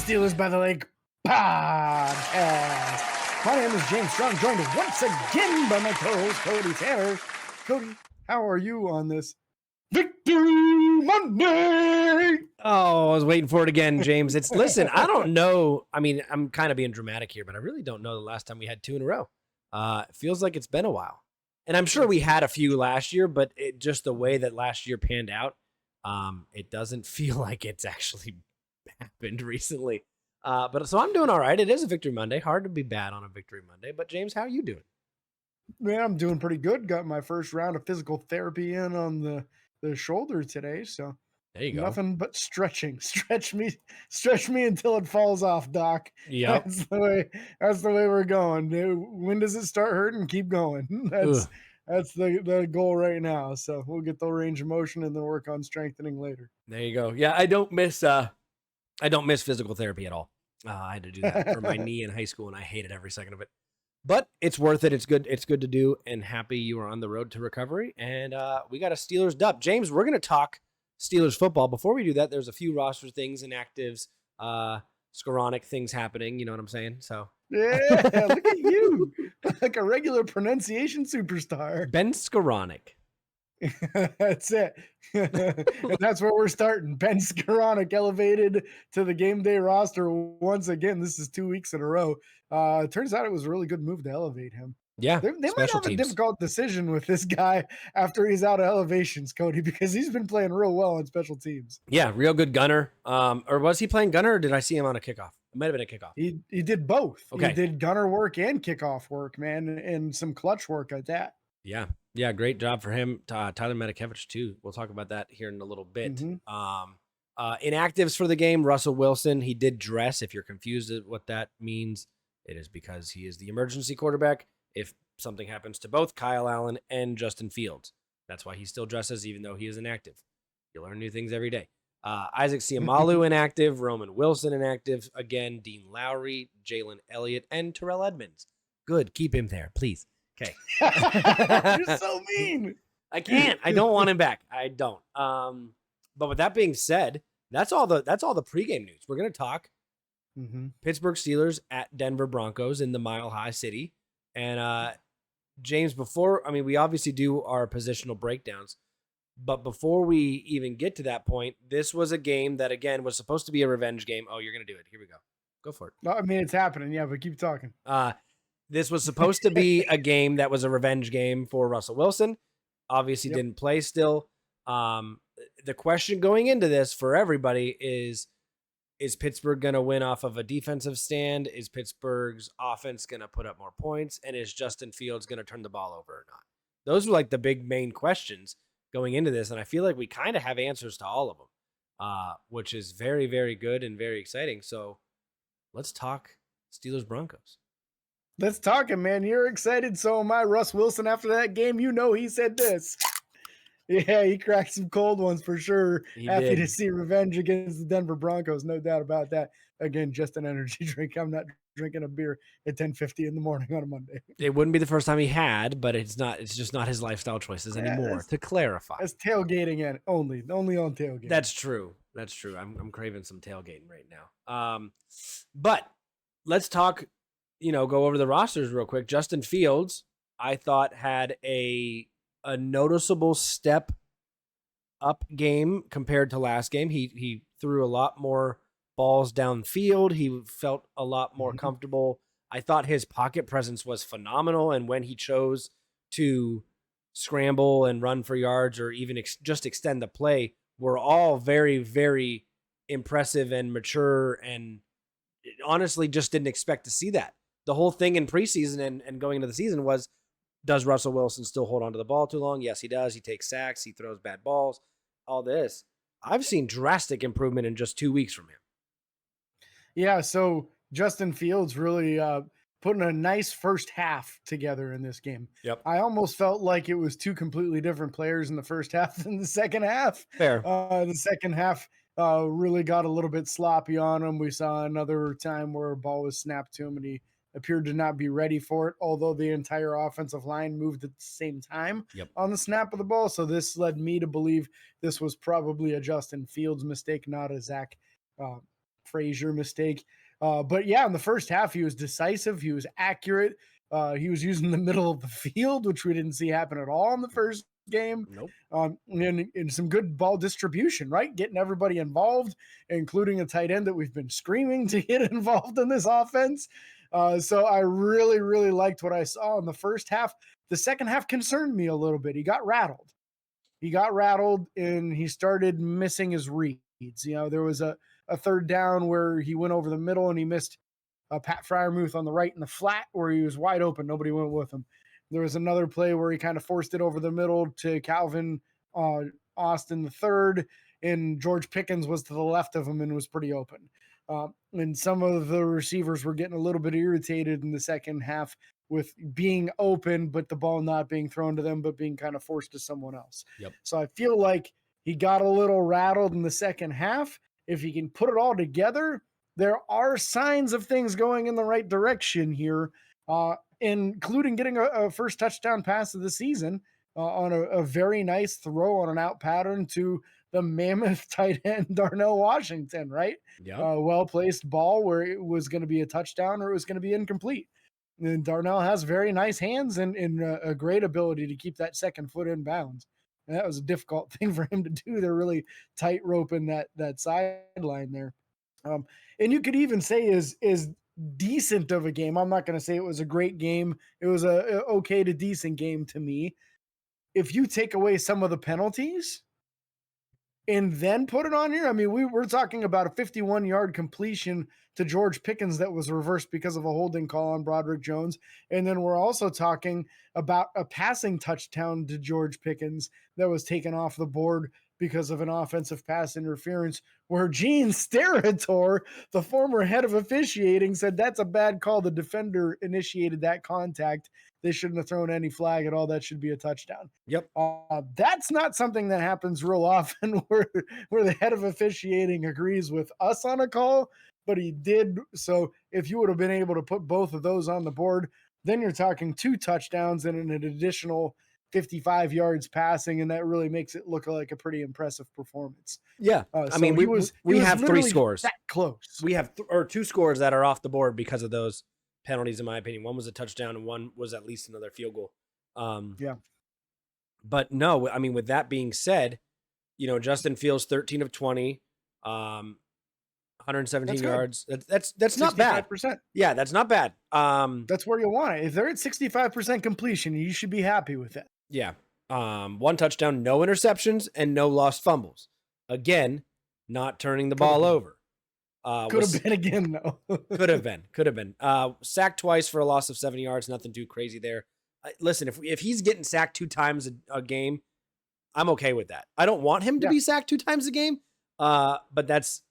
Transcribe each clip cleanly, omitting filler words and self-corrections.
Steelers by the Lake podcast. My name is James Strong, joined once again by my co-host Cody Tanner. Cody, how are you on this Victory Monday? Oh, I was waiting for it again, James. Listen, I don't know. I mean, I'm kind of being dramatic here, but I really don't know the last time we had two in a row. It feels like it's been a while. And I'm sure we had a few last year, but just the way that last year panned out, it doesn't feel like it's actually happened recently. So I'm doing all right. It is a Victory Monday. Hard to be bad on a Victory Monday. But James, how are you doing? Man, I'm doing pretty good. Got my first round of physical therapy in on the shoulder today. So there you go. Nothing but stretching. Stretch me until it falls off, Doc. Yeah. That's the way we're going. When does it start hurting? Keep going. That's the goal right now. So we'll get the range of motion and then work on strengthening later. There you go. Yeah, I don't miss physical therapy at all. I had to do that for my knee in high school, and I hated every second of it. But it's worth it. It's good. It's good to do, and happy you are on the road to recovery. And we got a Steelers dub. James, we're going to talk Steelers football. Before we do that, there's a few roster things, inactives, Skoranek things happening. You know what I'm saying? So yeah, look at you, like a regular pronunciation superstar. Ben Skoranek. That's it. And that's where we're starting. Ben Skoranek elevated to the game day roster once again. This is 2 weeks in a row. Turns out it was a really good move to elevate him. Yeah, they might have a difficult decision with this guy after he's out of elevations, Cody, because he's been playing real well on special teams. Yeah, real good gunner. Or was he playing gunner, or did I see him on a kickoff? It might have been a kickoff. He did both. Okay. He did gunner work and kickoff work, man, and some clutch work at that. Yeah, great job for him. Tyler Matakevich, too. We'll talk about that here in a little bit. Mm-hmm. Inactives for the game, Russell Wilson. He did dress. If you're confused at what that means, it is because he is the emergency quarterback. If something happens to both Kyle Allen and Justin Fields, that's why he still dresses, even though he is inactive. You learn new things every day. Isaac Seumalo inactive, Roman Wilson inactive, again, Dean Lowry, Jalen Elliott, and Terrell Edmonds. Good, keep him there, please. Okay. You're so mean. I can't. I don't want him back. I don't. But with that being said, that's all the pregame news. We're gonna talk Pittsburgh Steelers at Denver Broncos in the Mile High City. And James, we obviously do our positional breakdowns, but before we even get to that point, this was a game that again was supposed to be a revenge game. Oh, you're gonna do it. Here we go. Go for it. No, I mean, it's happening. Yeah, but keep talking. This was supposed to be a game that was a revenge game for Russell Wilson. Obviously didn't play still. The question going into this for everybody is Pittsburgh going to win off of a defensive stand? Is Pittsburgh's offense going to put up more points? And is Justin Fields going to turn the ball over or not? Those were like the big main questions going into this. And I feel like we kind of have answers to all of them, which is very, very good and very exciting. So let's talk Steelers Broncos. Let's talk it, man. You're excited. So am I. Russ Wilson, after that game, he said this. Yeah, he cracked some cold ones for sure. Happy to see revenge against the Denver Broncos. No doubt about that. Again, just an energy drink. I'm not drinking a beer at 10:50 in the morning on a Monday. It wouldn't be the first time he had, but it's just not his lifestyle choices anymore, to clarify. That's tailgating and only on tailgating. That's true. I'm craving some tailgating right now. But let's talk, go over the rosters real quick. Justin Fields, I thought, had a noticeable step up game compared to last game. He threw a lot more balls downfield. He felt a lot more comfortable. I thought his pocket presence was phenomenal, and when he chose to scramble and run for yards or even just extend the play were all very, very impressive and mature, and honestly just didn't expect to see that. The whole thing in preseason and going into the season was, does Russell Wilson still hold on to the ball too long? Yes, he does. He takes sacks. He throws bad balls. All this. I've seen drastic improvement in just 2 weeks from him. Yeah, so Justin Fields really putting a nice first half together in this game. Yep. I almost felt like it was two completely different players in the first half than the second half. Fair. The second half really got a little bit sloppy on him. We saw another time where a ball was snapped to him and he appeared to not be ready for it, although the entire offensive line moved at the same time on the snap of the ball. So this led me to believe this was probably a Justin Fields mistake, not a Zach Frazier mistake. But yeah, in the first half, he was decisive. He was accurate. He was using the middle of the field, which we didn't see happen at all in the first game. Nope. And some good ball distribution, right? Getting everybody involved, including a tight end that we've been screaming to get involved in this offense. So I really, really liked what I saw in the first half. The second half concerned me a little bit. He got rattled and he started missing his reads. There was a third down where he went over the middle and he missed Pat Fryermuth on the right in the flat where he was wide open. Nobody went with him. There was another play where he kind of forced it over the middle to Calvin Austin the third, and George Pickens was to the left of him and was pretty open. And some of the receivers were getting a little bit irritated in the second half with being open, but the ball not being thrown to them, but being kind of forced to someone else. Yep. So I feel like he got a little rattled in the second half. If he can put it all together, there are signs of things going in the right direction here, including getting a first touchdown pass of the season on a very nice throw on an out pattern to the mammoth tight end Darnell Washington, right? Yeah. Well-placed ball where it was going to be a touchdown or it was going to be incomplete. And Darnell has very nice hands and a great ability to keep that second foot in bounds. And that was a difficult thing for him to do. They're really tight roping that sideline there. And you could even say is decent of a game. I'm not going to say it was a great game. It was a okay to decent game to me. If you take away some of the penalties and then put it on here, I mean, we're talking about a 51-yard completion to George Pickens that was reversed because of a holding call on Broderick Jones. And then we're also talking about a passing touchdown to George Pickens that was taken off the board because of an offensive pass interference where Gene Steratore, the former head of officiating, said that's a bad call. The defender initiated that contact. They shouldn't have thrown any flag at all. That should be a touchdown. Yep. That's not something that happens real often where the head of officiating agrees with us on a call, but he did. So if you would have been able to put both of those on the board, then you're talking 2 touchdowns and an additional 55 yards passing, and that really makes it look like a pretty impressive performance. Yeah. I mean, we have 3 scores. That close. We have 2 scores that are off the board because of those penalties, in my opinion. One was a touchdown and one was at least another field goal. Yeah. But no, I mean, with that being said, Justin Fields 13 of 20, 117 yards. That's not bad. Yeah, that's not bad. That's where you want it. If they're at 65% completion, you should be happy with that. Yeah. 1 touchdown, no interceptions, and no lost fumbles. Again, not turning the ball over. Could have been again, though. Could have been. Sacked twice for a loss of 70 yards. Nothing too crazy there. Listen, if he's getting sacked 2 times a game, I'm okay with that. I don't want him to be sacked 2 times a game, but that's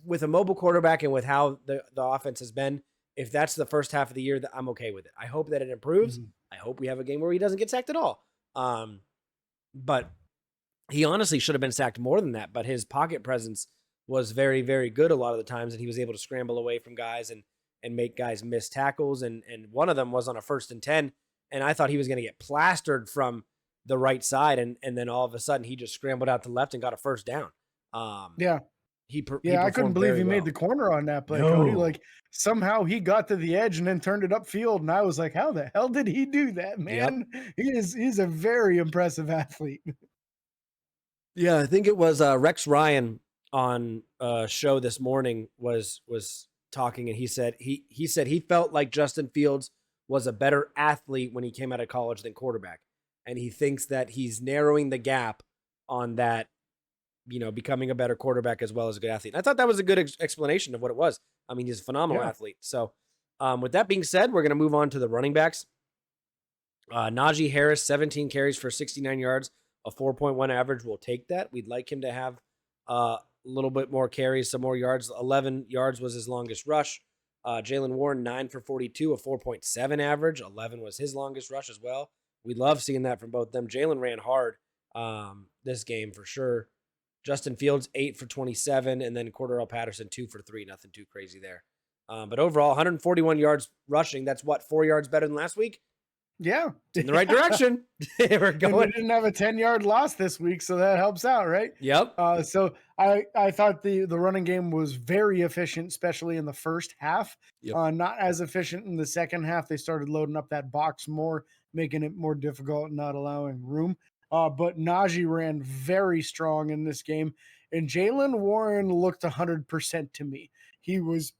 with a mobile quarterback and with how the offense has been. If that's the first half of the year, that I'm okay with it. I hope that it improves. Mm-hmm. I hope we have a game where he doesn't get sacked at all. But he honestly should have been sacked more than that. But his pocket presence was very, very good a lot of the times, and he was able to scramble away from guys and make guys miss tackles. And one of them was on a 1st and 10, and I thought he was going to get plastered from the right side, and then all of a sudden he just scrambled out to left and got a first down. I couldn't believe he made the corner on that play, Cody. Like, somehow he got to the edge and then turned it upfield, and I was like, how the hell did he do that, man? Yep. He's a very impressive athlete. Yeah, I think it was Rex Ryan on a show this morning was talking, and he said he felt like Justin Fields was a better athlete when he came out of college than quarterback, and he thinks that he's narrowing the gap on that, becoming a better quarterback as well as a good athlete. And I thought that was a good explanation of what it was. I mean, he's a phenomenal athlete. So with that being said, we're going to move on to the running backs. Najee Harris, 17 carries for 69 yards, a 4.1 average. We'll take that. We'd like him to have a little bit more carries, some more yards. 11 yards was his longest rush. Jalen Warren, 9 for 42, a 4.7 average. 11 was his longest rush as well. We love seeing that from both them. Jalen ran hard this game for sure. Justin Fields, 8 for 27, and then Cordell Patterson, 2 for 3. Nothing too crazy there. But overall, 141 yards rushing. That's what, 4 yards better than last week? Yeah. It's in the right direction. We're going. And we didn't have a 10-yard loss this week, so that helps out, right? Yep. So I thought the running game was very efficient, especially in the first half. Yep. Not as efficient in the second half. They started loading up that box more, making it more difficult, not allowing room. But Najee ran very strong in this game, and Jalen Warren looked 100% to me. He was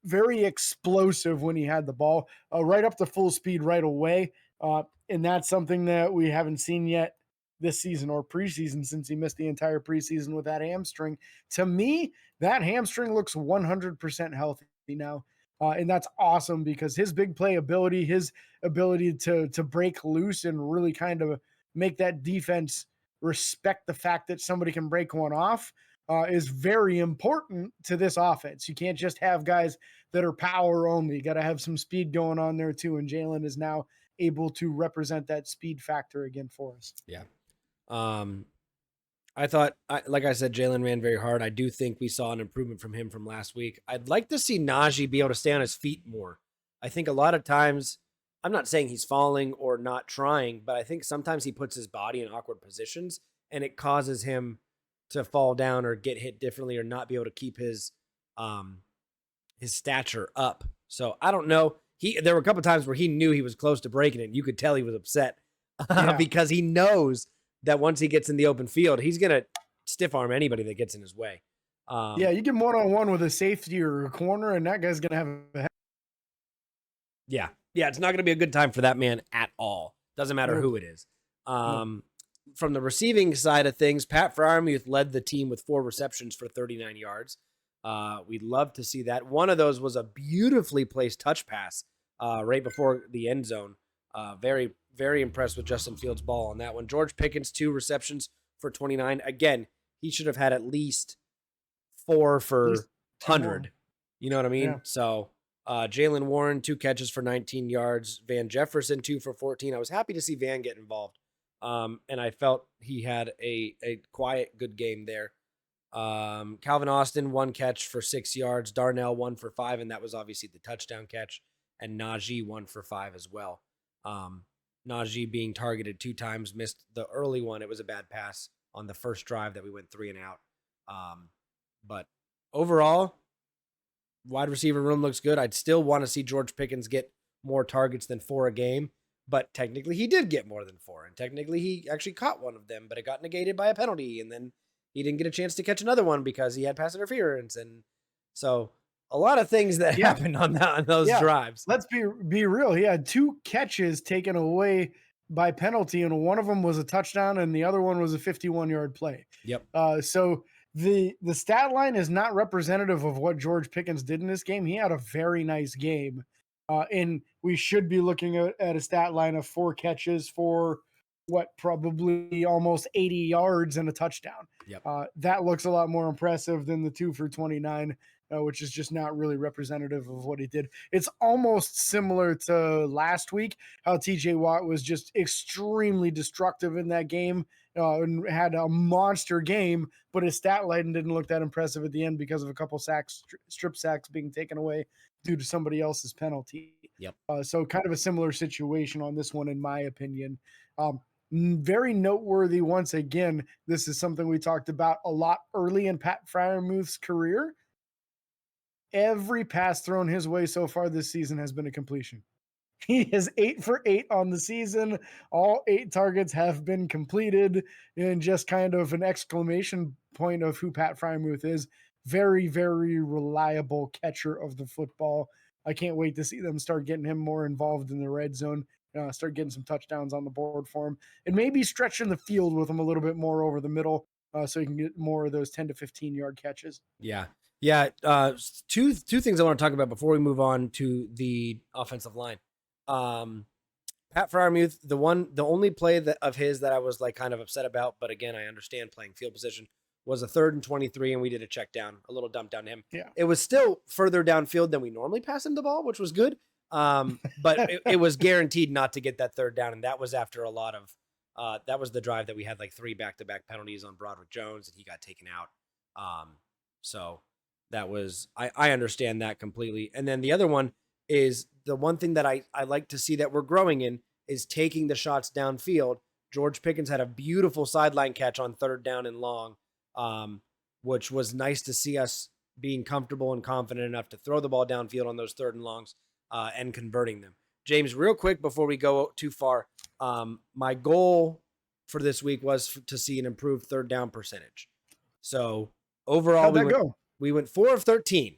very explosive when he had the ball, right up to full speed right away. And that's something that we haven't seen yet this season or preseason, since he missed the entire preseason with that hamstring. To me, that hamstring looks 100% healthy now. And that's awesome because his big play ability, his ability to break loose and really kind of make that defense respect the fact that somebody can break one off, is very important to this offense. You can't just have guys that are power only. You got to have some speed going on there too. And Jalen is now able to represent that speed factor again for us. Yeah. I thought, like I said, Jalen ran very hard. I do think we saw an improvement from him from last week. I'd like to see Najee be able to stay on his feet more. I think a lot of times, I'm not saying he's falling or not trying, but I think sometimes he puts his body in awkward positions and it causes him to fall down or get hit differently or not be able to keep his stature up. So I don't know. There were a couple times where he knew he was close to breaking it. You could tell he was upset because he knows that once he gets in the open field, he's going to stiff arm anybody that gets in his way. Yeah, you get one-on-one with a safety or a corner, and that guy's going to have a Yeah, it's not going to be a good time for that man at all. Doesn't matter who it is. From the receiving side of things, Pat Freiermuth led the team with 4 receptions for 39 yards. We'd love to see that. One of those was a beautifully placed touch pass right before the end zone. Very, very impressed with Justin Fields' ball on that one. George Pickens, 2 receptions for 29. Again, he should have had at least 4 for 100. You know what I mean? Yeah. So Jalen Warren, 2 catches for 19 yards. Van Jefferson, 2 for 14. I was happy to see Van get involved. And I felt he had a quiet, good game there. Calvin Austin, 1 catch for 6 yards. Darnell, 1 for 5, and that was obviously the touchdown catch. And Najee, 1 for 5 as well. Najee being targeted 2 times, missed the early one. It was a bad pass on the first drive that we went 3 and out. But overall, wide receiver room looks good. I'd still want to see George Pickens get more targets than 4 a game. But technically, he did get more than 4. And technically, he actually caught one of them, but it got negated by a penalty. And then he didn't get a chance to catch another one because he had pass interference. And so a lot of things that happened on those drives. Let's be real. He had 2 catches taken away by penalty, and one of them was a touchdown, and the other one was a 51-yard play. Yep. So the stat line is not representative of what George Pickens did in this game. He had a very nice game. And we should be looking at a stat line of 4 catches for probably almost 80 yards and a touchdown. Yep. That looks a lot more impressive than the 2 for 29, which is just not really representative of what he did. It's almost similar to last week, how TJ Watt was just extremely destructive in that game and had a monster game, but his stat line didn't look that impressive at the end because of a couple strip sacks being taken away due to somebody else's penalty. Yep. So kind of a similar situation on this one, in my opinion. Very noteworthy once again. This is something we talked about a lot early in Pat Freiermuth's career. Every pass thrown his way so far this season has been a completion. He is 8 for 8 on the season. All 8 targets have been completed, and just kind of an exclamation point of who Pat Freiermuth is. Very, very reliable catcher of the football. I can't wait to see them start getting him more involved in the red zone, start getting some touchdowns on the board for him, and maybe stretching the field with him a little bit more over the middle so he can get more of those 10 to 15-yard catches. Yeah. Two things I want to talk about before we move on to the offensive line. Pat Freiermuth, the only play of his that I was like kind of upset about, but again, I understand playing field position, was a 3rd and 23, and we did a check down, a little dump down to him. Yeah. It was still further downfield than we normally pass him the ball, which was good. But it was guaranteed not to get that 3rd down, and that was after a lot of that was the drive that we had like 3 back-to-back penalties on Broderick Jones, and he got taken out. So that was I understand that completely. And then the other one is the one thing that I like to see that we're growing in is taking the shots downfield. George Pickens had a beautiful sideline catch on 3rd down and long, which was nice to see us being comfortable and confident enough to throw the ball downfield on those 3rd and longs and converting them. James, real quick before we go too far, my goal for this week was to see an improved 3rd down percentage. So overall, we went 4 of 13.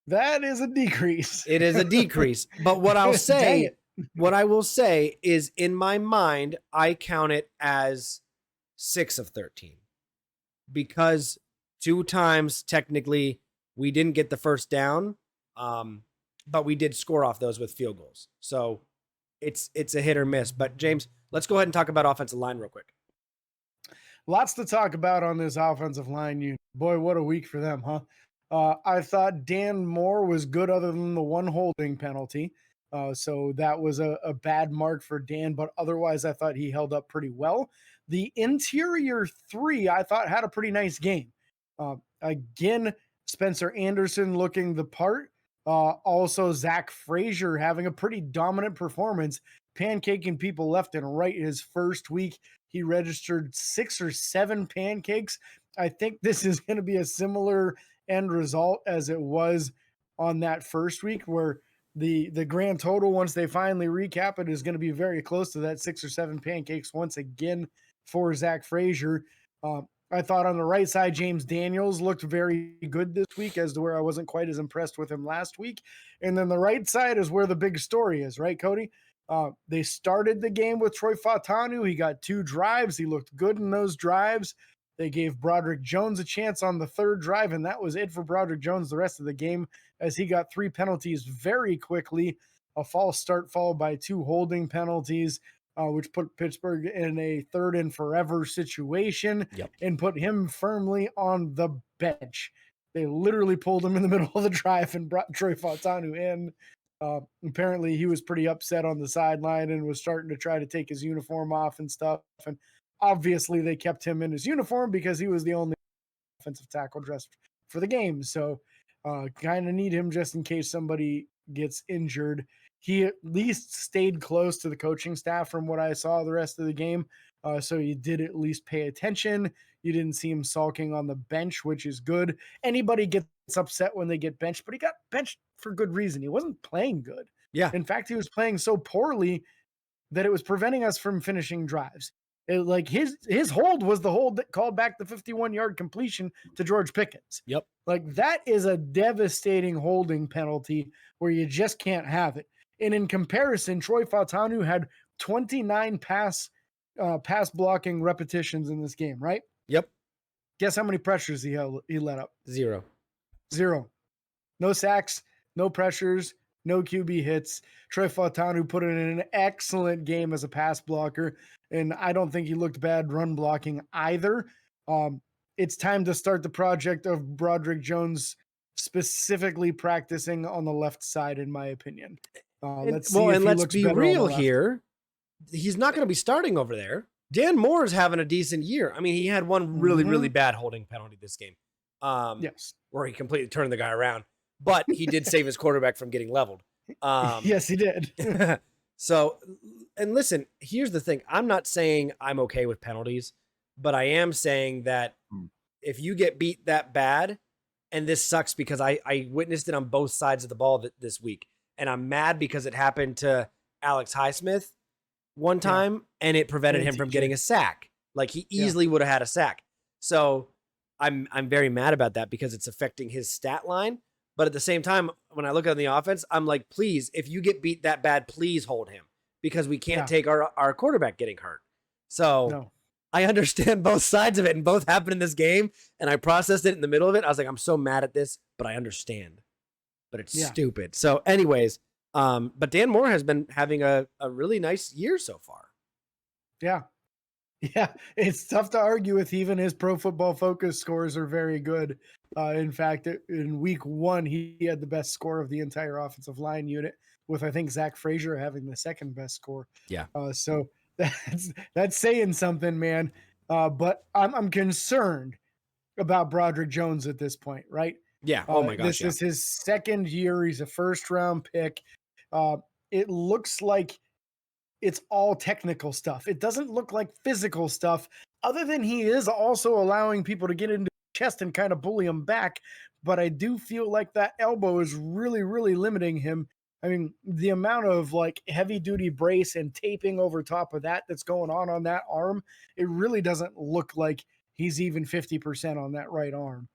That is a decrease. It is a decrease. But what I'll say, what I will say is, in my mind, I count it as 6 of 13 because 2 times technically we didn't get the first down, but we did score off those with field goals. So it's a hit or miss. But James, let's go ahead and talk about offensive line real quick. Lots to talk about on this offensive line unit. Boy, what a week for them, huh? I thought Dan Moore was good other than the 1 holding penalty. So that was a bad mark for Dan, but otherwise I thought he held up pretty well. The interior 3, I thought, had a pretty nice game. Again, Spencer Anderson looking the part. Also, Zach Frazier having a pretty dominant performance, pancaking people left and right. His first week, he registered 6 or 7 pancakes. I think this is going to be a similar end result as it was on that first week, where the grand total, once they finally recap it, is going to be very close to that 6 or 7 pancakes once again for Zach Frazier. I thought on the right side, James Daniels looked very good this week, as to where I wasn't quite as impressed with him last week. And then the right side is where the big story is, right, Cody? They started the game with Troy Fautanu. He got 2 drives. He looked good in those drives. They gave Broderick Jones a chance on the 3rd drive, and that was it for Broderick Jones the rest of the game, as he got 3 penalties very quickly, a false start followed by 2 holding penalties, which put Pittsburgh in a 3rd and forever situation and put him firmly on the bench. They literally pulled him in the middle of the drive and brought Troy Fautanu in. Apparently he was pretty upset on the sideline and was starting to try to take his uniform off and stuff. And obviously they kept him in his uniform because he was the only offensive tackle dressed for the game. So kind of need him just in case somebody gets injured. He at least stayed close to the coaching staff from what I saw the rest of the game. So you did at least pay attention. You didn't see him sulking on the bench, which is good. Anybody gets upset when they get benched, but he got benched for good reason. He wasn't playing good. Yeah. In fact, he was playing so poorly that it was preventing us from finishing drives. Like his hold was the hold that called back the 51-yard completion to George Pickens. Yep. Like that is a devastating holding penalty where you just can't have it. And in comparison, Troy Fautanu had 29 pass blocking repetitions in this game, right? Yep. Guess how many pressures he let up? 0. No sacks, no pressures, no QB hits. Troy Fautanu put in an excellent game as a pass blocker, and I don't think he looked bad run blocking either. It's time to start the project of Broderick Jones specifically practicing on the left side, in my opinion. Let's be real here. He's not going to be starting over there. Dan Moore is having a decent year. I mean, he had one really, really bad holding penalty this game. Yes. Where he completely turned the guy around, but he did save his quarterback from getting leveled. Yes, he did. So, and listen, here's the thing. I'm not saying I'm okay with penalties, but I am saying that if you get beat that bad, and this sucks because I witnessed it on both sides of the ball this week, and I'm mad because it happened to Alex Highsmith one time, and it prevented him from getting a sack. Like he easily would have had a sack. So I'm very mad about that because it's affecting his stat line. But at the same time, when I look at the offense, I'm like, please, if you get beat that bad, please hold him, because we can't take our quarterback getting hurt. So I understand both sides of it, and both happened in this game, and I processed it in the middle of it. I was like, I'm so mad at this, but I understand. But it's stupid. So anyways, but Dan Moore has been having a really nice year so far. Yeah. Yeah, it's tough to argue with. Even his Pro Football Focus scores are very good. In fact, in week 1, he had the best score of the entire offensive line unit, with I think Zach Frazier having the second best score. Yeah. So that's saying something, man. But I'm concerned about Broderick Jones at this point, right? Yeah. Oh my gosh. This Yeah. is his second year. He's a first round pick. It looks like it's all technical stuff. It doesn't look like physical stuff, other than he is also allowing people to get into his chest and kind of bully him back. But I do feel like that elbow is really, really limiting him. I mean, the amount of like heavy duty brace and taping over top of that that's going on that arm, it really doesn't look like he's even 50% on that right arm.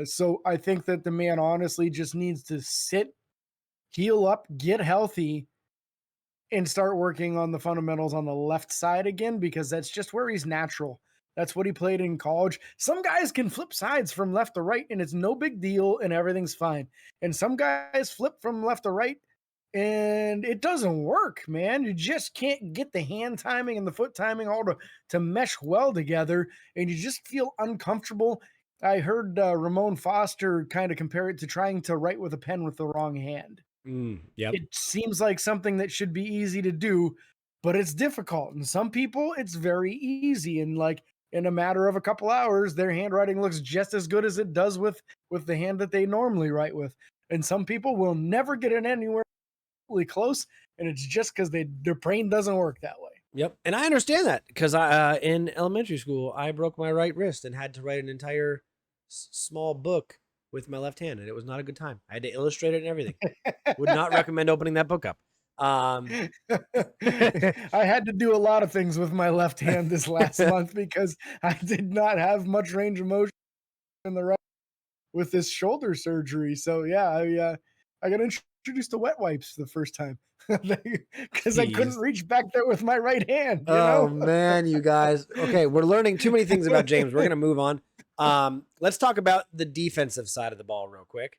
So I think that the man honestly just needs to sit, heal up, get healthy, and start working on the fundamentals on the left side again, because that's just where he's natural. That's what he played in college. Some guys can flip sides from left to right and it's no big deal and everything's fine. And some guys flip from left to right and it doesn't work, man. You just can't get the hand timing and the foot timing all to mesh well together, and you just feel uncomfortable. I heard Ramon Foster kind of compare it to trying to write with a pen with the wrong hand. Yep. It seems like something that should be easy to do, but it's difficult. And some people, it's very easy. And like in a matter of a couple hours, their handwriting looks just as good as it does with the hand that they normally write with. And some people will never get it anywhere really close. And it's just because their brain doesn't work that way. Yep. And I understand that because I in elementary school, I broke my right wrist and had to write an entire small book with my left hand, and it was not a good time. I had to illustrate it and everything. Would not recommend opening that book up. I had to do a lot of things with my left hand this last month because I did not have much range of motion in the right with this shoulder surgery. So yeah, I got introduced to wet wipes the first time because I couldn't reach back there with my right hand. Oh man, you guys. Okay, we're learning too many things about James. We're gonna move on. Let's talk about the defensive side of the ball real quick.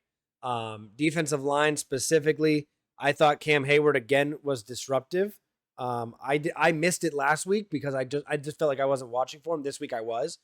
Defensive line specifically, I thought Cam Hayward again was disruptive. I missed it last week because I just felt like I wasn't watching for him. This week I was,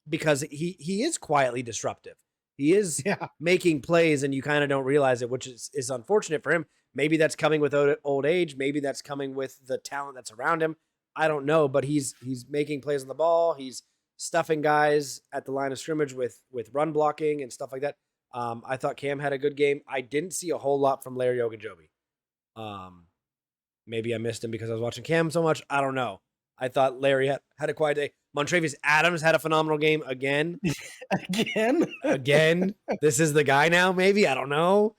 because he is quietly disruptive. He is making plays and you kind of don't realize it, which is unfortunate for him. Maybe that's coming with old age. Maybe that's coming with the talent that's around him. I don't know, but he's making plays on the ball. He's stuffing guys at the line of scrimmage with run blocking and stuff like that. I thought Cam had a good game. I didn't see a whole lot from Larry Ogunjobi. Maybe I missed him because I was watching Cam so much. I don't know. I thought Larry had a quiet day. Montravius Adams had a phenomenal game again. Again. This is the guy now, maybe? I don't know.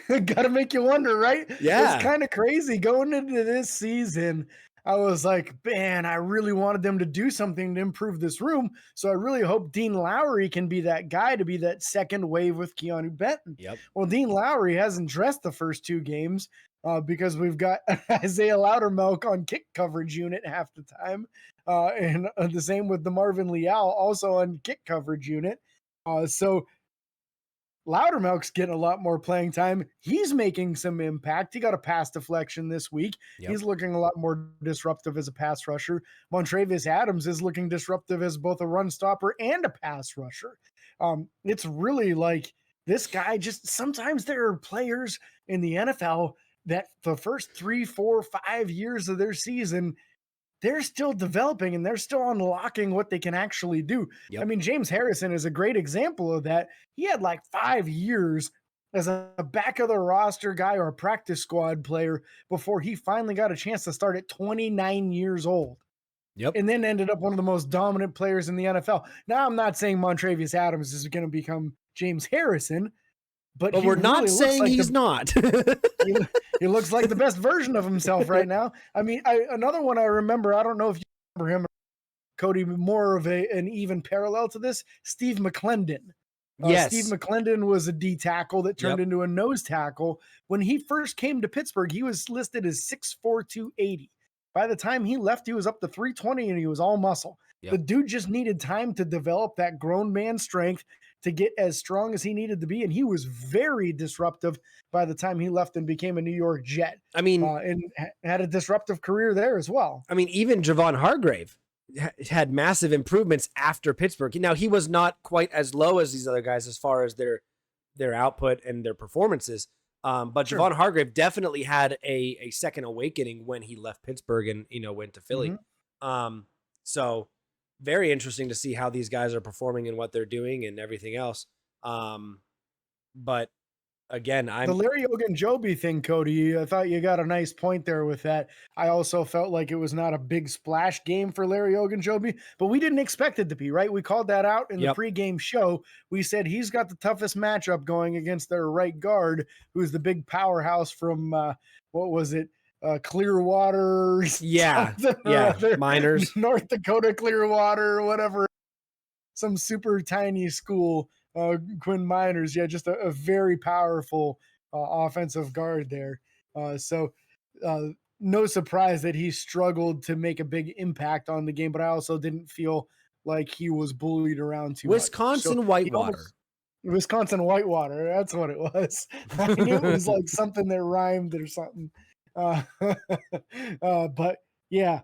Gotta make you wonder, right? Yeah. It's kind of crazy. Going into this season, I was like, man, I really wanted them to do something to improve this room. So I really hope Dean Lowry can be that guy to be that second wave with Keanu Benton. Yep. Well, Dean Lowry hasn't dressed the first 2 games because we've got Isaiah Loudermilk on kick coverage unit half the time. And the same with the Marvin Leal also on kick coverage unit. So Loudermilk's getting a lot more playing time. He's making some impact. He got a pass deflection this week. Yep. He's looking a lot more disruptive as a pass rusher. Montravius Adams is looking disruptive as both a run stopper and a pass rusher. It's really like this guy just sometimes there are players in the NFL that the first 3, 4, 5 years of their season, they're still developing and they're still unlocking what they can actually do. Yep. I mean, James Harrison is a great example of that. He had like 5 years as a back of the roster guy or a practice squad player before he finally got a chance to start at 29 years old. Yep. And then ended up one of the most dominant players in the NFL. Now, I'm not saying Montravius Adams is going to become James Harrison, but we're not saying like he's not. He looks like the best version of himself right now. I mean, another one I remember, I don't know if you remember him, Cody, more of an even parallel to this, Steve McClendon. Yes. Steve McClendon was a D tackle that turned into a nose tackle. When he first came to Pittsburgh, he was listed as 6'4", 280. By the time he left, he was up to 320 and he was all muscle. The dude just needed time to develop that grown man strength to get as strong as he needed to be. And he was very disruptive by the time he left and became a New York Jet. I mean, and had a disruptive career there as well. I mean, even Javon Hargrave had massive improvements after Pittsburgh. Now, he was not quite as low as these other guys as far as their output and their performances. But sure. Javon Hargrave definitely had a second awakening when he left Pittsburgh and, went to Philly. So very interesting to see how these guys are performing and what they're doing and everything else. But again, the Larry Ogunjobi thing, Cody, I thought you got a nice point there with that. I also felt like it was not a big splash game for Larry Ogunjobi, but we didn't expect it to be, right? We called that out in the pregame show. We said he's got the toughest matchup going against their right guard, who's the big powerhouse from, what was it? Clearwater. Yeah. Miners. North Dakota Clearwater or whatever. Some super tiny school. Quinn Miners, just a very powerful offensive guard there. So no surprise that he struggled to make a big impact on the game, but I also didn't feel like he was bullied around too Wisconsin much. Whitewater. Wisconsin Whitewater, that's what it was. I knew it was like something that rhymed or something. But yeah,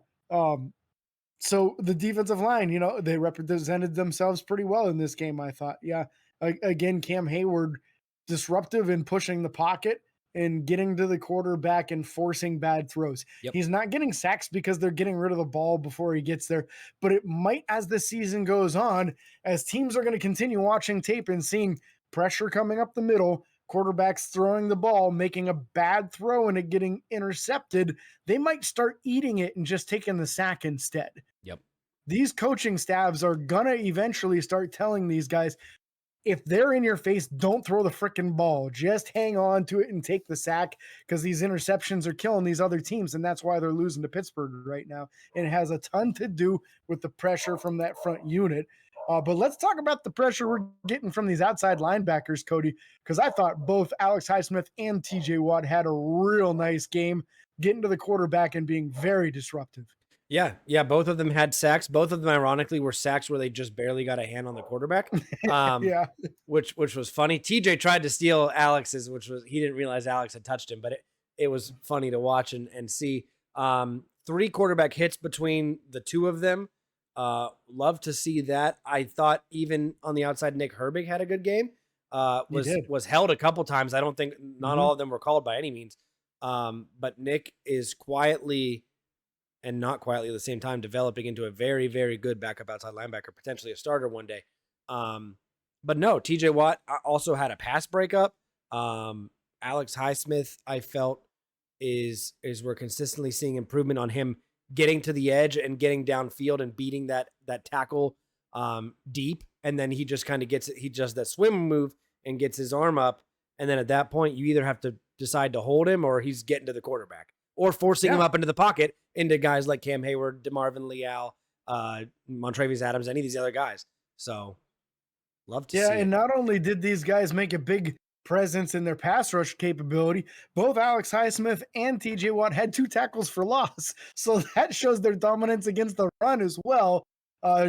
so the defensive line, they represented themselves pretty well in this game, I thought. Yeah. Again, Cam Hayward disruptive in pushing the pocket and getting to the quarterback and forcing bad throws. He's not getting sacks because they're getting rid of the ball before he gets there, but it might, as the season goes on, as teams are going to continue watching tape and seeing pressure coming up the middle, quarterbacks throwing the ball, making a bad throw and it getting intercepted, they might start eating it and just taking the sack instead. These coaching staffs are going to eventually start telling these guys, if they're in your face, don't throw the freaking ball. Just hang on to it and take the sack, because these interceptions are killing these other teams, and that's why they're losing to Pittsburgh right now. And it has a ton to do with the pressure from that front unit. But let's talk about the pressure we're getting from these outside linebackers, Cody, because I thought both Alex Highsmith and TJ Watt had a real nice game getting to the quarterback and being very disruptive. Yeah. Both of them had sacks. Both of them, ironically, were sacks where they just barely got a hand on the quarterback. Which was funny. TJ tried to steal Alex's, he didn't realize Alex had touched him, but it was funny to watch and see. 3 quarterback hits between the two of them. Love to see that. I thought even on the outside, Nick Herbig had a good game. Was held a couple times. I don't think not all of them were called by any means. But Nick is quietly and not quietly at the same time developing into a very, very good backup outside linebacker, potentially a starter one day. But no, TJ Watt also had a pass breakup. Alex Highsmith, I felt, is we're consistently seeing improvement on him getting to the edge and getting downfield and beating that tackle deep. And then he just kind of he does that swim move and gets his arm up. And then at that point, you either have to decide to hold him or he's getting to the quarterback or forcing him up into the pocket into guys like Cam Hayward, DeMarvin Leal, Montravius Adams, any of these other guys. So love to see it. And not only did these guys make a big presence in their pass rush capability, both Alex Highsmith and TJ Watt had 2 tackles for loss. So that shows their dominance against the run as well.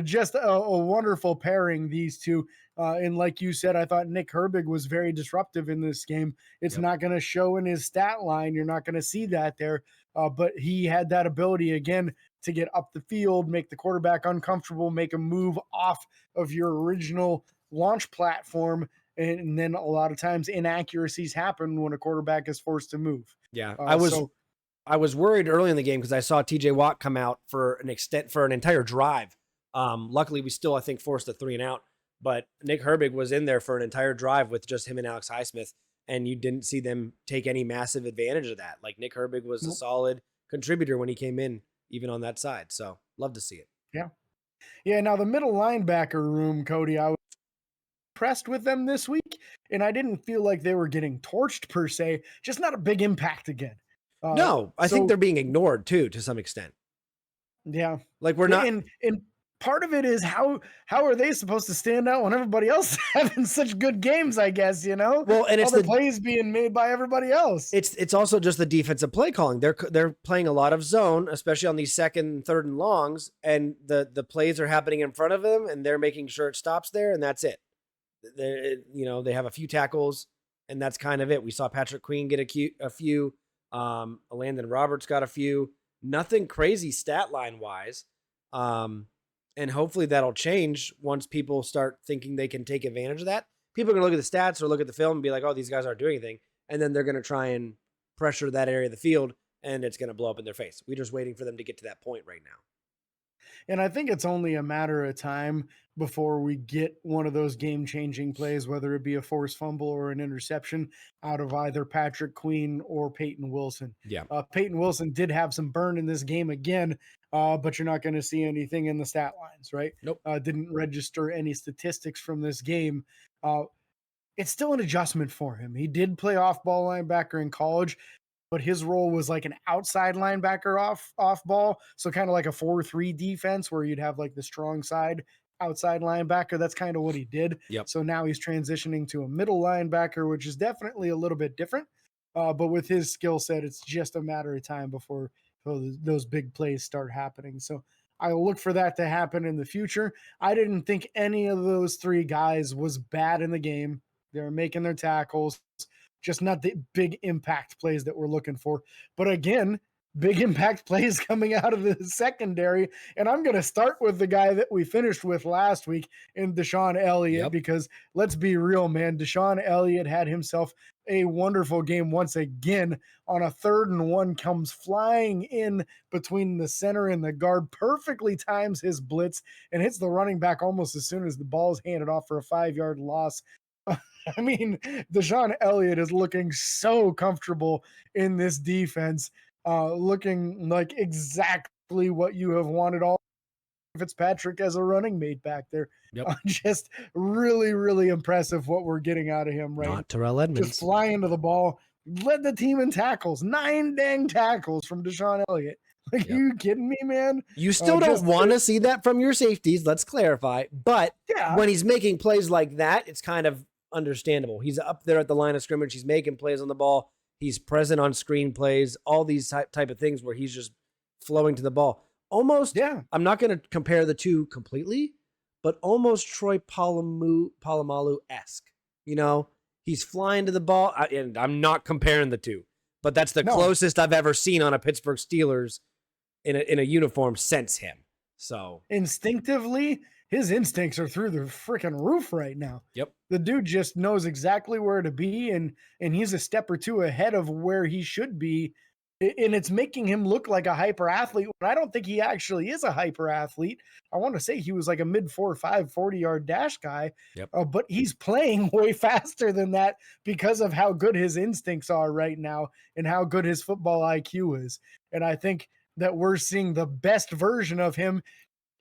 Just a wonderful pairing, these two. And like you said, I thought Nick Herbig was very disruptive in this game. It's not going to show in his stat line. You're not going to see that there. But he had that ability, again, to get up the field, make the quarterback uncomfortable, make a move off of your original launch platform. And then a lot of times inaccuracies happen when a quarterback is forced to move. Yeah, I was worried early in the game because I saw TJ Watt come out for an entire drive. Luckily, we still, I think, forced a 3-and-out. But Nick Herbig was in there for an entire drive with just him and Alex Highsmith, and you didn't see them take any massive advantage of that. Like, Nick Herbig was a solid contributor when he came in, even on that side. So, love to see it. Yeah, now the middle linebacker room, Cody, I was impressed with them this week, and I didn't feel like they were getting torched per se, just not a big impact again. No, I think they're being ignored, too, to some extent. Yeah. Like, we're not... part of it is how are they supposed to stand out when everybody else is having such good games, I guess, you know? Well, and it's all the plays being made by everybody else. It's also just the defensive play calling. They're playing a lot of zone, especially on these second, third, and longs, and the plays are happening in front of them, and they're making sure it stops there, and that's it. They have a few tackles, and that's kind of it. We saw Patrick Queen get a few. Landon Roberts got a few. Nothing crazy stat line wise. And hopefully that'll change once people start thinking they can take advantage of that. People are going to look at the stats or look at the film and be like, oh, these guys aren't doing anything. And then they're going to try and pressure that area of the field, and it's going to blow up in their face. We're just waiting for them to get to that point right now. And I think it's only a matter of time before we get one of those game-changing plays, whether it be a forced fumble or an interception out of either Patrick Queen or Peyton Wilson. Yeah. Peyton Wilson did have some burn in this game again, but you're not going to see anything in the stat lines, right? Nope. Didn't register any statistics from this game. It's still an adjustment for him. He did play off-ball linebacker in college, but his role was like an outside linebacker off ball. So kind of like a 4-3 defense where you'd have like the strong side outside linebacker. That's kind of what he did. Yep. So now he's transitioning to a middle linebacker, which is definitely a little bit different. But with his skill set, it's just a matter of time before those big plays start happening. So I look for that to happen in the future. I didn't think any of those three guys was bad in the game. They're making their tackles, just not the big impact plays that we're looking for. But again, big impact plays coming out of the secondary. And I'm going to start with the guy that we finished with last week in Deshaun Elliott, because let's be real, man. Deshaun Elliott had himself a wonderful game once again. On a 3rd and 1, comes flying in between the center and the guard, perfectly times his blitz and hits the running back almost as soon as the ball is handed off for a 5-yard loss. I mean, Deshaun Elliott is looking so comfortable in this defense, looking like exactly what you have wanted all Fitzpatrick as a running mate back there. Just really, really impressive what we're getting out of him right now. Not Terrell Edmonds. Just flying to the ball, led the team in tackles, 9 dang tackles from Deshaun Elliott. Like, are you kidding me, man? You still don't want to see that from your safeties, let's clarify. But when he's making plays like that, it's kind of understandable. He's up there at the line of scrimmage. He's making plays on the ball. He's present on screen plays, all these type of things where he's just flowing to the ball. Almost, I'm not going to compare the two completely, but almost Troy Polamalu-esque. You know, he's flying to the ball, and I'm not comparing the two, but that's the closest I've ever seen on a Pittsburgh Steelers in a uniform since him. So instinctively, his instincts are through the freaking roof right now. Yep. The dude just knows exactly where to be, and he's a step or two ahead of where he should be. And it's making him look like a hyper athlete. I don't think he actually is a hyper athlete. I want to say he was like a mid 4.5 40-yard dash guy, but he's playing way faster than that because of how good his instincts are right now and how good his football IQ is. And I think that we're seeing the best version of him.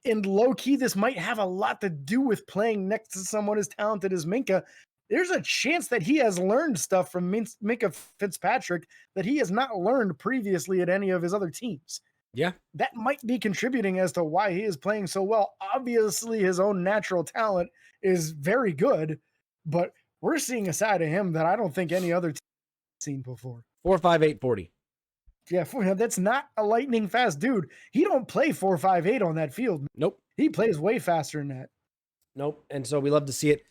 And low key, this might have a lot to do with playing next to someone as talented as Minkah. There's a chance that he has learned stuff from Minkah Fitzpatrick that he has not learned previously at any of his other teams. Yeah. That might be contributing as to why he is playing so well. Obviously, his own natural talent is very good, but we're seeing a side of him that I don't think any other team has seen before. 4.58 40. Yeah, that's not a lightning fast dude. He don't play 4.58 on that field. Nope. He plays way faster than that. Nope. And so we love to see it.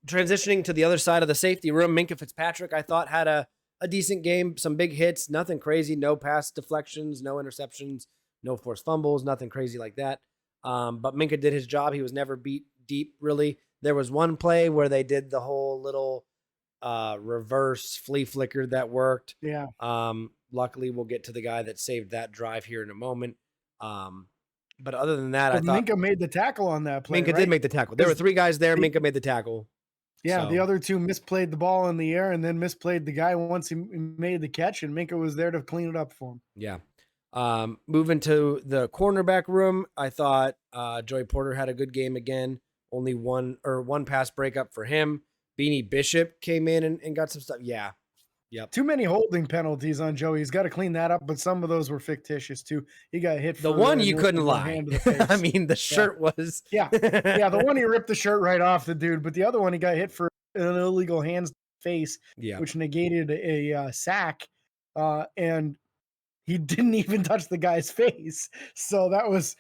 Transitioning to the other side of the safety room, Minkah Fitzpatrick, I thought, had a decent game, some big hits, nothing crazy, no pass deflections, no interceptions, no forced fumbles, nothing crazy like that. But Minkah did his job. He was never beat deep, really. There was one play where they did the whole little reverse flea flicker that worked. Yeah. Luckily, we'll get to the guy that saved that drive here in a moment. But other than that, I thought Minkah made the tackle on that play. Minkah did make the tackle. There were 3 guys there. Minkah made the tackle. Yeah, the other 2 misplayed the ball in the air and then misplayed the guy once he made the catch, and Minkah was there to clean it up for him. Yeah. Moving to the cornerback room, I thought Joey Porter had a good game again. Only one pass breakup for him. Beanie Bishop came in and got some stuff. Yeah. Yep. Too many holding penalties on Joey. He's got to clean that up, but some of those were fictitious too. He got hit The for one an you couldn't illegal lie. hand to the face. I mean, the shirt was. Yeah. The one he ripped the shirt right off the dude, but the other one he got hit for an illegal hand to the face, which negated a sack, and he didn't even touch the guy's face. So that was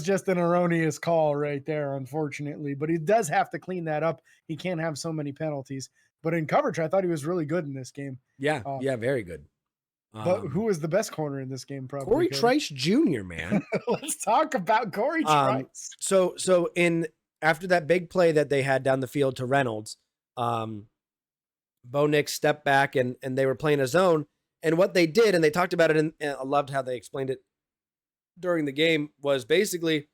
just an erroneous call right there, unfortunately. But he does have to clean that up. He can't have so many penalties. But in coverage, I thought he was really good in this game. Yeah, very good. But who was the best corner in this game? Probably Corey Trice Jr., man. Let's talk about Corey Trice. So after that big play that they had down the field to Reynolds, Bo Nix stepped back and they were playing a zone. And what they did, and they talked about it, and I loved how they explained it during the game, was basically,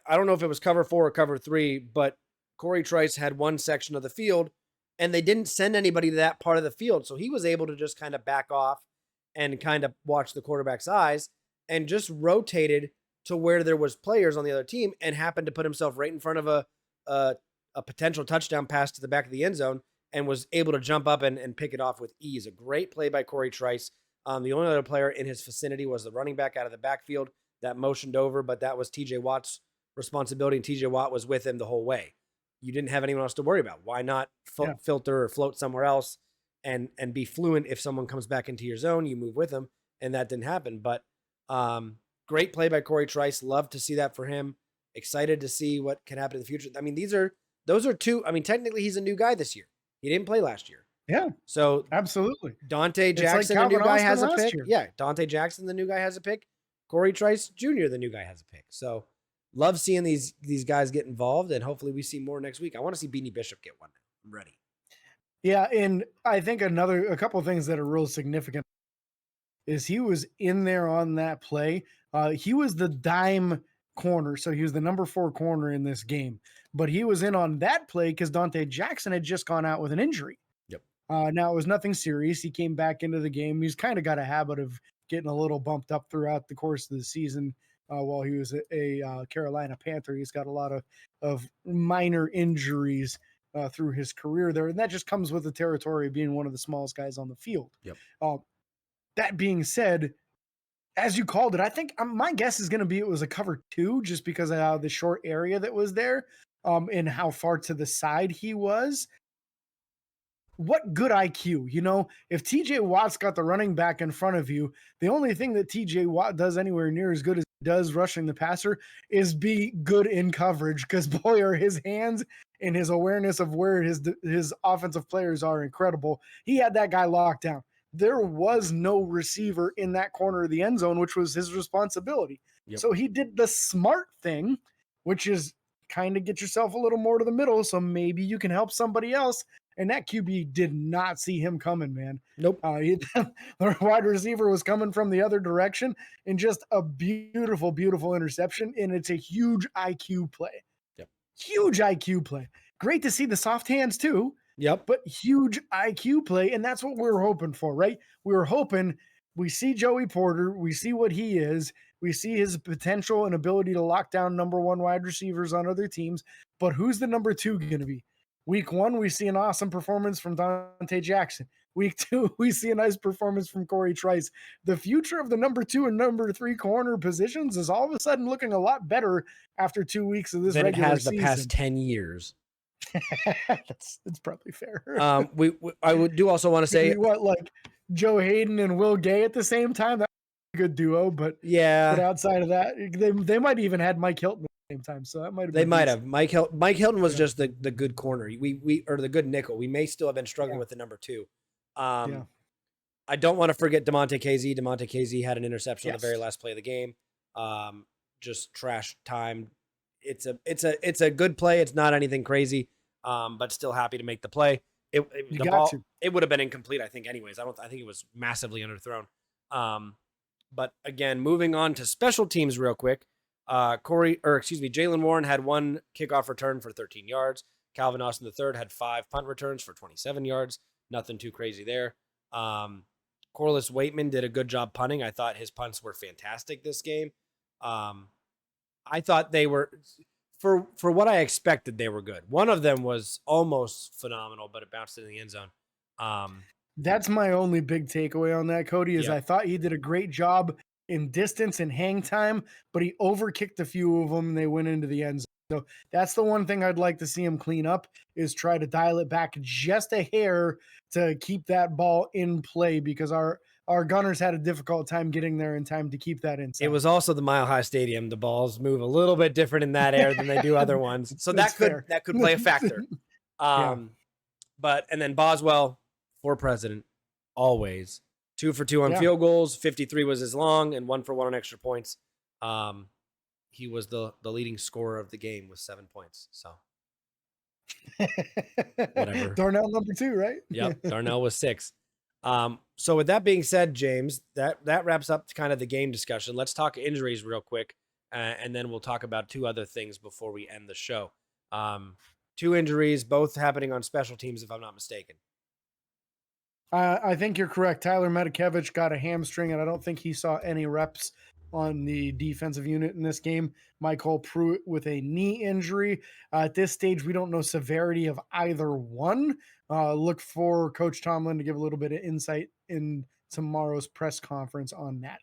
I don't know if it was cover 4 or cover 3, but Corey Trice had one section of the field, and they didn't send anybody to that part of the field. So he was able to just kind of back off and kind of watch the quarterback's eyes and just rotated to where there was players on the other team and happened to put himself right in front of a potential touchdown pass to the back of the end zone and was able to jump up and pick it off with ease. A great play by Corey Trice. The only other player in his vicinity was the running back out of the backfield that motioned over, but that was TJ Watt's responsibility, and TJ Watt was with him the whole way. You didn't have anyone else to worry about. Why not filter or float somewhere else and be fluent? If someone comes back into your zone, you move with them, and that didn't happen. But great play by Corey Trice. Love to see that for him. Excited to see what can happen in the future. I mean, those are two. I mean, technically, he's a new guy this year. He didn't play last year. Yeah. So absolutely. Dante Jackson, the new guy, has a pick. Year. Yeah. Dante Jackson, the new guy, has a pick. Corey Trice Jr., the new guy, has a pick. So love seeing these guys get involved, and hopefully we see more next week. I want to see Beanie Bishop get one. I'm ready. Yeah. And I think a couple of things that are real significant is he was in there on that play. He was the dime corner. So he was the number 4 corner in this game, but he was in on that play because Dante Jackson had just gone out with an injury. Yep. Now it was nothing serious. He came back into the game. He's kind of got a habit of getting a little bumped up throughout the course of the season. While he was a Carolina Panther, he's got a lot of minor injuries through his career there. And that just comes with the territory of being one of the smallest guys on the field. Yep. That being said, as you called it, I think my guess is going to be it was a cover 2 just because of how the short area that was there and how far to the side he was. What good IQ, if TJ Watt's got the running back in front of you, the only thing that TJ Watt does anywhere near as good as he does rushing the passer is be good in coverage, because boy, are his hands and his awareness of where his offensive players are incredible. He had that guy locked down. There was no receiver in that corner of the end zone, which was his responsibility. Yep. So he did the smart thing, which is kind of get yourself a little more to the middle so maybe you can help somebody else. And that QB did not see him coming, man. Nope. The wide receiver was coming from the other direction, and just a beautiful, beautiful interception. And it's a huge IQ play. Yep. Huge IQ play. Great to see the soft hands too. Yep. But huge IQ play. And that's what we were hoping for, right? We were hoping we see Joey Porter. We see what he is. We see his potential and ability to lock down number 1 wide receivers on other teams. But who's the number 2 going to be? Week 1, we see an awesome performance from Dante Jackson. Week 2, we see a nice performance from Corey Trice. The future of the number 2 and number 3 corner positions is all of a sudden looking a lot better after 2 weeks of this regular season. Than it has the past 10 years. That's probably fair. I would also want to say like Joe Hayden and Will Gay at the same time. That's a good duo, but yeah. But outside of that, they might even had Mike Hilton at the same time. So that might have. They might have. Mike Hilton was just the good corner. We or the good nickel. We may still have been struggling with the number 2. I don't want to forget DeMonte KZ. DeMonte KZ had an interception on the very last play of the game. Just trash time. It's a good play. It's not anything crazy, but still happy to make the play. It would have been incomplete, I think. Anyways, I think it was massively underthrown. But again, moving on to special teams real quick. Jaylen Warren had 1 kickoff return for 13 yards. Calvin Austin III had 5 punt returns for 27 yards. Nothing too crazy there. Corliss Waitman did a good job punting. I thought his punts were fantastic this game. I thought they were, for what I expected, they were good. One of them was almost phenomenal, but it bounced in the end zone. That's my only big takeaway on that, Cody, is Yep. I thought he did a great job in distance and hang time, but he overkicked a few of them and they went into the end zone. So that's the one thing I'd like to see him clean up, is try to dial it back just a hair to keep that ball in play, because our gunners had a difficult time getting there in time to keep that inside. It was also the Mile High Stadium. The balls move a little bit different in that air than they do other ones. So that could play a factor. But and then Boswell for president, always 2 for 2 on field goals. 53 was his long, and 1 for 1 on extra points. He was the leading scorer of the game with 7 points. So whatever. Darnell number 2, right? Yep. Darnell was 6. So with that being said, James, that wraps up kind of the game discussion. Let's talk injuries real quick, and then we'll talk about 2 other things before we end the show. 2 injuries, both happening on special teams, if I'm not mistaken. I think you're correct. Tyler Medikevich got a hamstring, and I don't think he saw any reps on the defensive unit in this game. Michael Pruitt with a knee injury. At this stage, we don't know severity of either one. Look for Coach Tomlin to give a little bit of insight in tomorrow's press conference on that.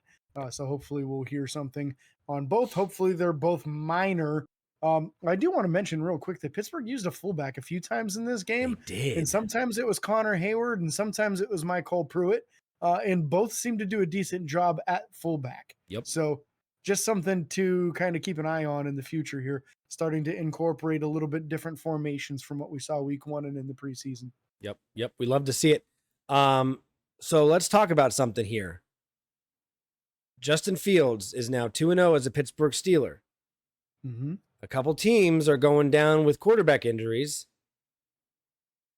So hopefully we'll hear something on both. Hopefully they're both minor. I do want to mention real quick that Pittsburgh used a fullback a few times in this game. They did. And sometimes it was Connor Hayward and sometimes it was Michael Pruitt. And both seem to do a decent job at fullback. Yep. So just something to kind of keep an eye on in the future here, starting to incorporate a little bit different formations from what we saw week 1 and in the preseason. Yep. We love to see it. So let's talk about something here. Justin Fields is now 2-0 as a Pittsburgh Steeler. Mm-hmm. A couple teams are going down with quarterback injuries.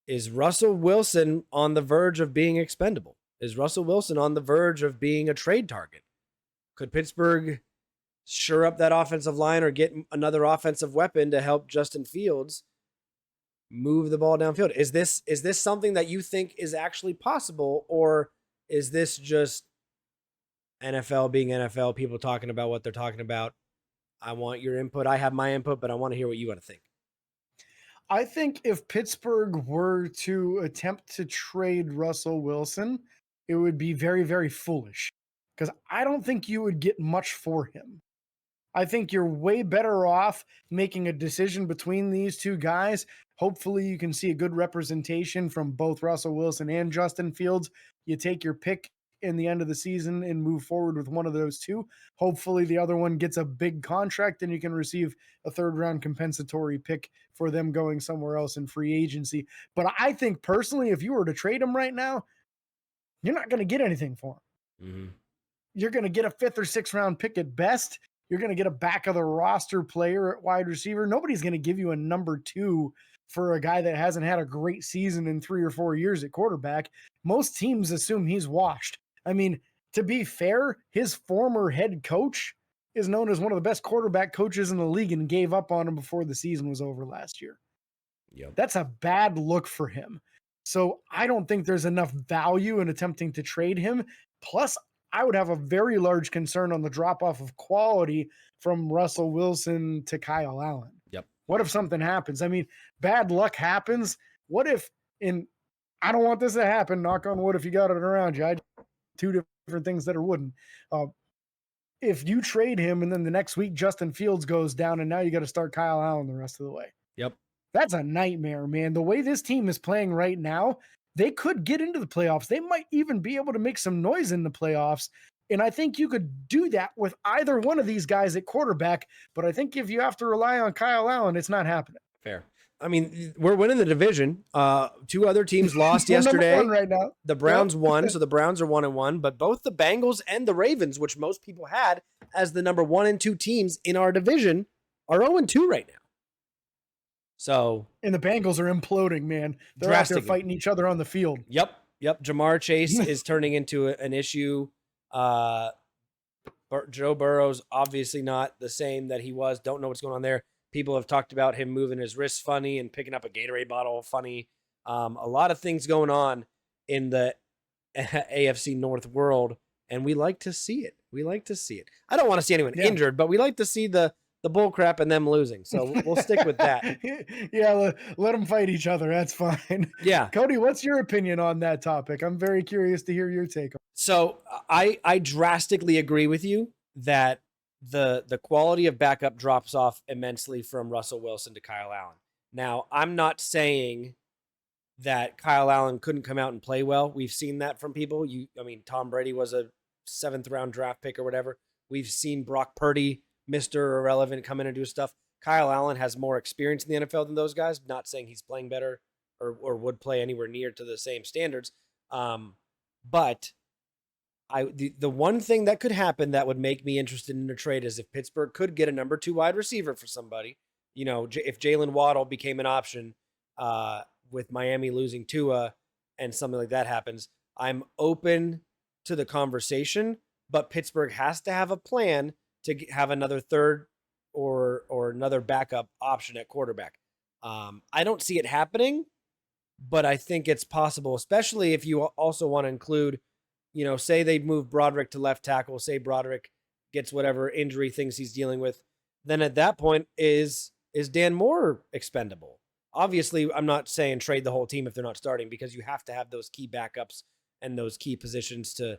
Is Russell Wilson on the verge of being expendable? Is Russell Wilson on the verge of being a trade target? Could Pittsburgh shore up that offensive line or get another offensive weapon to help Justin Fields move the ball downfield? Is this something that you think is actually possible, or is this just NFL being NFL, people talking about what they're talking about? I want your input. I have my input, but I want to hear what you want to think. I think if Pittsburgh were to attempt to trade Russell Wilson, it would be very, very foolish, because I don't think you would get much for him. I think you're way better off making a decision between these two guys. Hopefully you can see a good representation from both Russell Wilson and Justin Fields. You take your pick in the end of the season and move forward with one of those two. Hopefully the other one gets a big contract and you can receive a 3rd round compensatory pick for them going somewhere else in free agency. But I think personally, if you were to trade him right now, you're not going to get anything for him. Mm-hmm. You're going to get a 5th or 6th round pick at best. You're going to get a back of the roster player at wide receiver. Nobody's going to give you a number 2 for a guy that hasn't had a great season in 3 or 4 years at quarterback. Most teams assume he's washed. I mean, to be fair, his former head coach is known as one of the best quarterback coaches in the league and gave up on him before the season was over last year. Yep. That's a bad look for him. So I don't think there's enough value in attempting to trade him. Plus, I would have a very large concern on the drop-off of quality from Russell Wilson to Kyle Allen. Yep. What if something happens? I mean, bad luck happens. What if, I don't want this to happen, knock on wood if you got it around you. 2 different things that are wooden. If you trade him and then the next week Justin Fields goes down and now you got to start Kyle Allen the rest of the way. Yep. That's a nightmare, man. The way this team is playing right now, they could get into the playoffs. They might even be able to make some noise in the playoffs. And I think you could do that with either one of these guys at quarterback. But I think if you have to rely on Kyle Allen, it's not happening. Fair. I mean, we're winning the division. 2 other teams lost yesterday. Number 1 right now. The Browns won, so the Browns are 1-1. But both the Bengals and the Ravens, which most people had as the number 1 and 2 teams in our division, are 0-2 right now. So, and the Bengals are imploding, man. They're out there fighting each other on the field. Yep. Jamar Chase is turning into an issue. Joe Burrow's obviously not the same that he was. Don't know what's going on there. People have talked about him moving his wrist funny and picking up a Gatorade bottle funny. A lot of things going on in the AFC North world, and we like to see it. I don't want to see anyone injured, but we like to see the the bull crap and them losing. So we'll stick with that. Yeah, let them fight each other. That's fine. Yeah. Cody, what's your opinion on that topic? I'm very curious to hear your take on. So I drastically agree with you that the quality of backup drops off immensely from Russell Wilson to Kyle Allen. Now, I'm not saying that Kyle Allen couldn't come out and play well. We've seen that from people. Tom Brady was a 7th round draft pick or whatever. We've seen Brock Purdy, Mr. Irrelevant, come in and do stuff. Kyle Allen has more experience in the NFL than those guys. Not saying he's playing better or would play anywhere near to the same standards. But the one thing that could happen that would make me interested in a trade is if Pittsburgh could get a number 2 wide receiver for somebody. If Jalen Waddle became an option with Miami losing Tua and something like that happens, I'm open to the conversation, but Pittsburgh has to have a plan to have another third or another backup option at quarterback. I don't see it happening, but I think it's possible, especially if you also want to include, say they move Broderick to left tackle, say Broderick gets whatever injury things he's dealing with, then at that point is Dan Moore expendable? Obviously, I'm not saying trade the whole team if they're not starting, because you have to have those key backups and those key positions to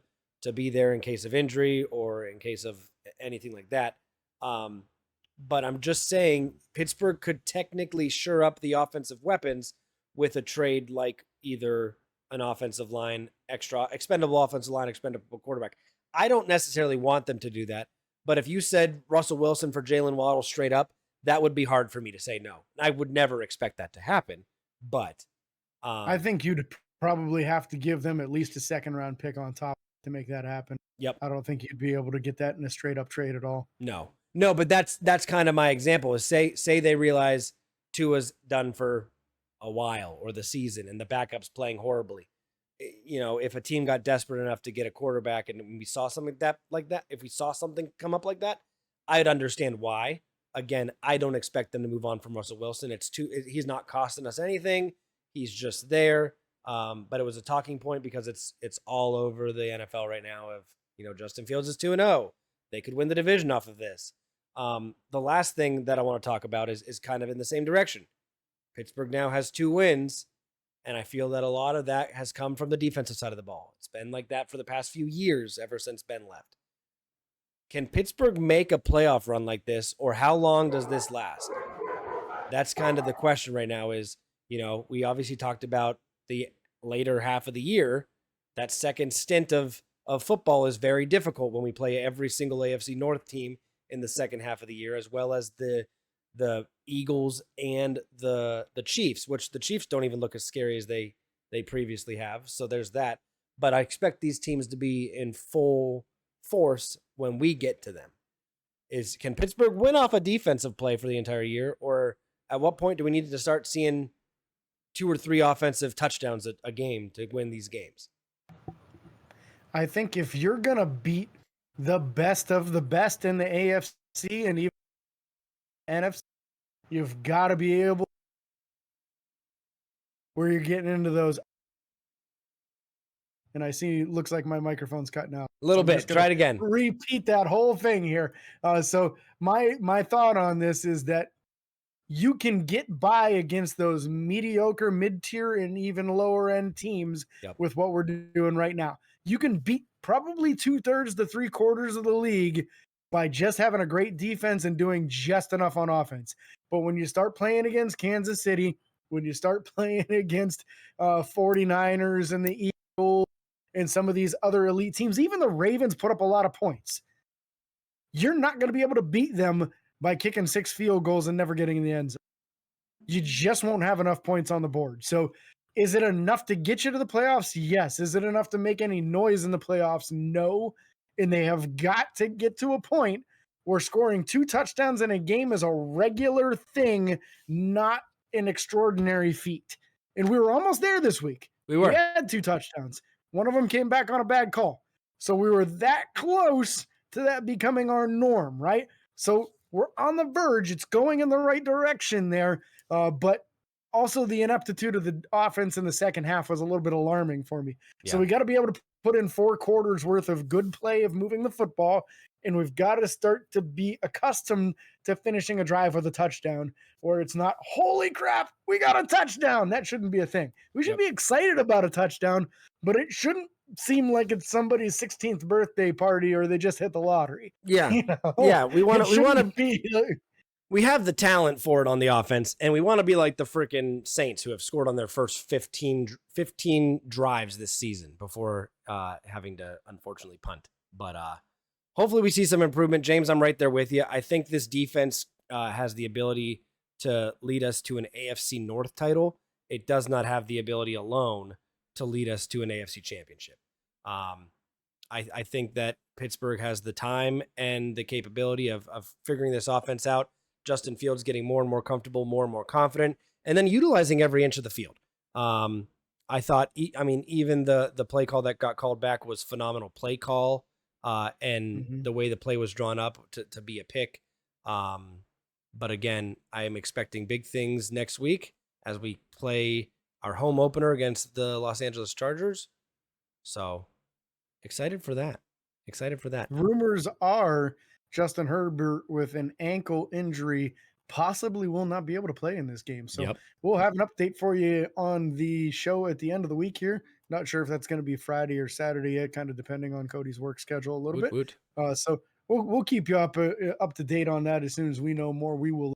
be there in case of injury or in case of anything like that. But I'm just saying Pittsburgh could technically shore up the offensive weapons with a trade like either an offensive line, expendable offensive line, expendable quarterback. I don't necessarily want them to do that, but if you said Russell Wilson for Jalen Waddle straight up, that would be hard for me to say no. I would never expect that to happen, but I think you'd probably have to give them at least a 2nd round pick on top to make that happen. Yep. I don't think you'd be able to get that in a straight up trade at all. No, but that's kind of my example is say they realize Tua's done for a while or the season and the backup's playing horribly. If a team got desperate enough to get a quarterback and we saw something like that, if we saw something come up like that, I'd understand why. Again, I don't expect them to move on from Russell Wilson. He's not costing us anything. He's just there. But it was a talking point because it's all over the NFL right now of, Justin Fields is 2-0. They could win the division off of this. The last thing that I want to talk about is kind of in the same direction. Pittsburgh now has 2 wins, and I feel that a lot of that has come from the defensive side of the ball. It's been like that for the past few years, ever since Ben left. Can Pittsburgh make a playoff run like this, or how long does this last? That's kind of the question right now is, we obviously talked about the later half of the year. That second stint of football is very difficult when we play every single AFC North team in the second half of the year, as well as the Eagles and the Chiefs, which the Chiefs don't even look as scary as they previously have. So there's that. But I expect these teams to be in full force when we get to them. Can Pittsburgh win off a defensive play for the entire year, or at what point do we need to start seeing 2 or 3 offensive touchdowns a game to win these games? I think if you're gonna beat the best of the best in the AFC and even NFC, you've got to be able where you're getting into those. And I see, looks like my microphone's cutting out. A little bit. Try it again. Repeat that whole thing here. So my thought on this is that you can get by against those mediocre, mid-tier, and even lower-end teams with what we're doing right now. You can beat probably 2/3 to 3/4 of the league by just having a great defense and doing just enough on offense. But when you start playing against Kansas City, when you start playing against 49ers and the Eagles and some of these other elite teams, even the Ravens put up a lot of points. You're not going to be able to beat them by kicking 6 field goals and never getting in the end zone. You just won't have enough points on the board. So is it enough to get you to the playoffs? Yes. Is it enough to make any noise in the playoffs? No. And they have got to get to a point where scoring 2 touchdowns in a game is a regular thing, not an extraordinary feat. And we were almost there this week. We had 2 touchdowns. One of them came back on a bad call. So we were that close to that becoming our norm, right? So we're on the verge. It's going in the right direction there. But also the ineptitude of the offense in the second half was a little bit alarming for me. Yeah. So we got to be able to put in 4 quarters worth of good play of moving the football, and we've got to start to be accustomed to finishing a drive with a touchdown where it's not, holy crap, we got a touchdown. That shouldn't be a thing. We should be excited about a touchdown, but it shouldn't seem like it's somebody's 16th birthday party or they just hit the lottery. Yeah. You know? Yeah. We want to be we have the talent for it on the offense, and we want to be like the freaking Saints who have scored on their first 15 drives this season before having to unfortunately punt. But hopefully we see some improvement. James, I'm right there with you. I think this defense has the ability to lead us to an AFC North title. It does not have the ability alone to lead us to an AFC championship. I think that Pittsburgh has the time and the capability of figuring this offense out. Justin Fields getting more and more comfortable, more and more confident, and then utilizing every inch of the field. I thought, even the play call that got called back was phenomenal play call, and the way the play was drawn up to be a pick. But again, I am expecting big things next week as we play our home opener against the Los Angeles Chargers. So excited for that. Rumors are Justin Herbert with an ankle injury possibly will not be able to play in this game. So we'll have an update for you on the show at the end of the week here. Not sure if that's going to be Friday or Saturday yet, kind of depending on Cody's work schedule a little bit. So we'll keep you up to date on that. As soon as we know more, we will.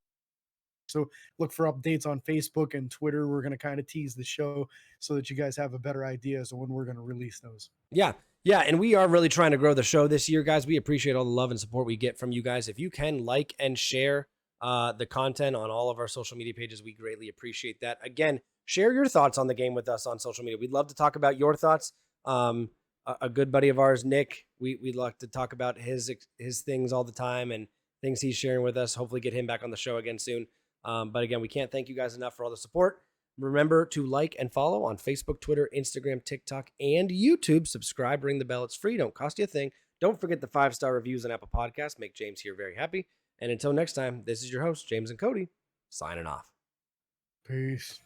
So look for updates on Facebook and Twitter. We're going to kind of tease the show so that you guys have a better idea as to when we're going to release those. Yeah, and we are really trying to grow the show this year, guys. We appreciate all the love and support we get from you guys. If you can like and share the content on all of our social media pages, we greatly appreciate that. Again, share your thoughts on the game with us on social media. We'd love to talk about your thoughts. A good buddy of ours, Nick, we'd like to talk about his things all the time and things he's sharing with us. Hopefully get him back on the show again soon. But again, we can't thank you guys enough for all the support. Remember to like and follow on Facebook, Twitter, Instagram, TikTok, and YouTube. Subscribe, ring the bell. It's free. Don't cost you a thing. Don't forget the 5-star reviews on Apple Podcasts. Make James here very happy. And until next time, this is your host, James and Cody, signing off. Peace.